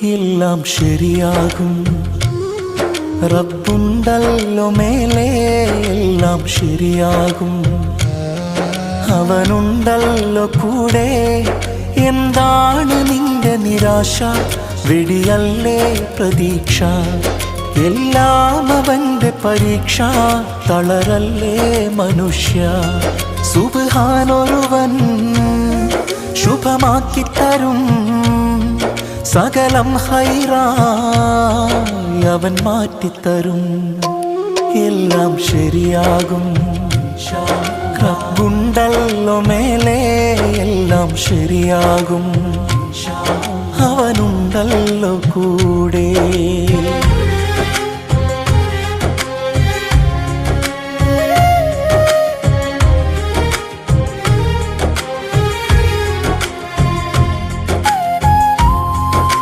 എല്ലാം ശരിയാകും. റബ്ബുണ്ടല്ലോ മേലെ, എല്ലാം ശരിയാകും. അവനുണ്ടല്ലോ കൂടെ. എന്താണ് നിന്റെ നിരാശ? വെടിയല്ലേ പ്രതീക്ഷ. എല്ലാം അവന്റെ പരീക്ഷ. തളരല്ലേ മനുഷ്യ. സുബ്ഹാനൊരുവൻ ശുഭമാക്കിത്തരും. സകലം ഹൈറായി അവൻ മാറ്റിത്തരും. എല്ലാം ശരിയാകും. റബ്ബുണ്ടല്ലോ മേലെ, എല്ലാം ശരിയാകും. അവനുണ്ടല്ലോ കൂടെ.